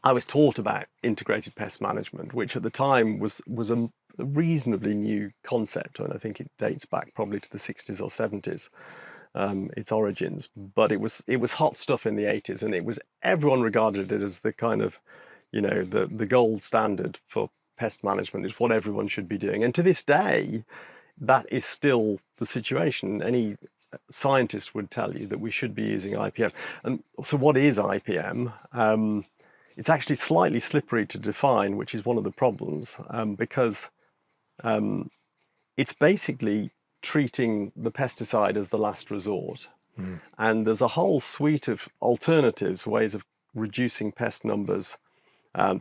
I was taught about integrated pest management, which at the time was a reasonably new concept, and I think it dates back probably to the 60s or 70s, its origins. But it was hot stuff in the 80s, and everyone regarded it as the kind of, the gold standard for pest management. Is what everyone should be doing, and to this day, that is still the situation. Any scientist would tell you that we should be using IPM. And so, what is IPM? It's actually slightly slippery to define, which is one of the problems, because it's basically treating the pesticide as the last resort. And there's a whole suite of alternatives, ways of reducing pest numbers,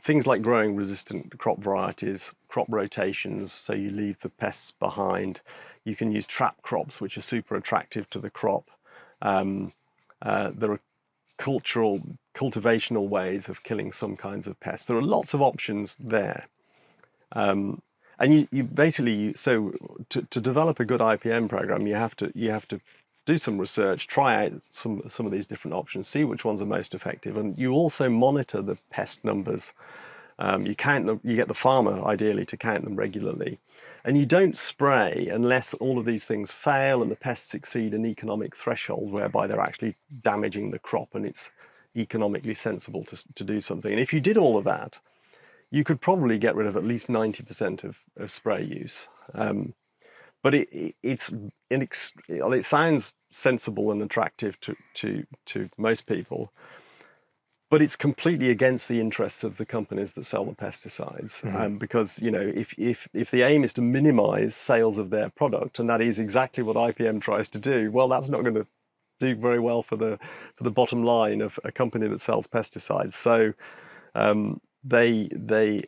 things like growing resistant crop varieties, crop rotations, so you leave the pests behind. You can use trap crops, which are super attractive to the crop. There are cultivational ways of killing some kinds of pests. There are lots of options there. And you basically, so to develop a good IPM program, you have to do some research, try out some of these different options, see which ones are most effective, and you also monitor the pest numbers. You count them. You get the farmer ideally to count them regularly, and you don't spray unless all of these things fail and the pests exceed an economic threshold whereby they're actually damaging the crop and it's economically sensible to do something. And if you did all of that, you could probably get rid of at least 90% of spray use. But it sounds sensible and attractive to most people, but it's completely against the interests of the companies that sell the pesticides. Because if the aim is to minimize sales of their product, and that is exactly what IPM tries to do, well, that's not going to do very well for the bottom line of a company that sells pesticides. So they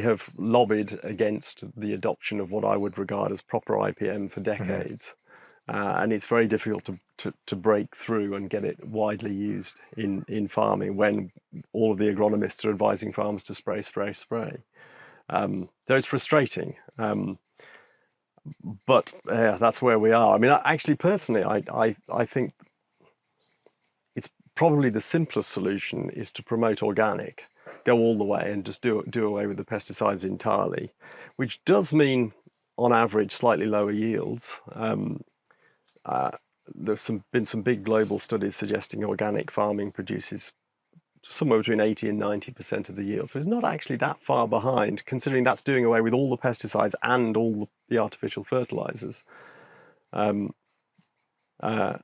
have lobbied against the adoption of what I would regard as proper IPM for decades. And it's very difficult to break through and get it widely used in farming when all of the agronomists are advising farmers to spray. So it's frustrating. But that's where we are. I mean, actually, personally, I think it's probably the simplest solution is to promote organic, go all the way and just do away with the pesticides entirely, which does mean, on average, slightly lower yields. There's been some big global studies suggesting organic farming produces somewhere between 80 and 90% of the yield. So it's not actually that far behind, considering that's doing away with all the pesticides and all the artificial fertilizers. But at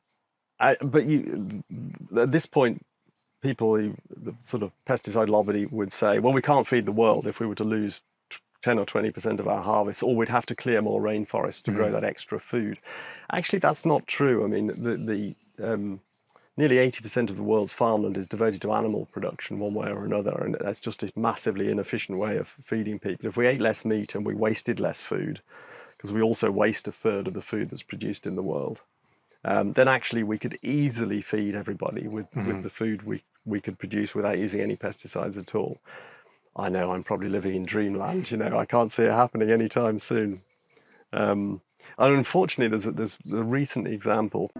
this point, people, the sort of pesticide lobby would say, well, we can't feed the world if we were to lose 10 or 20% of our harvest, or we'd have to clear more rainforests to grow that extra food. Actually, that's not true. I mean, nearly 80% of the world's farmland is devoted to animal production one way or another, and that's just a massively inefficient way of feeding people. If we ate less meat and we wasted less food, because we also waste a third of the food that's produced in the world, then actually we could easily feed everybody with the food we could produce without using any pesticides at all. I know I'm probably living in dreamland, I can't see it happening anytime soon. And unfortunately, there's a recent example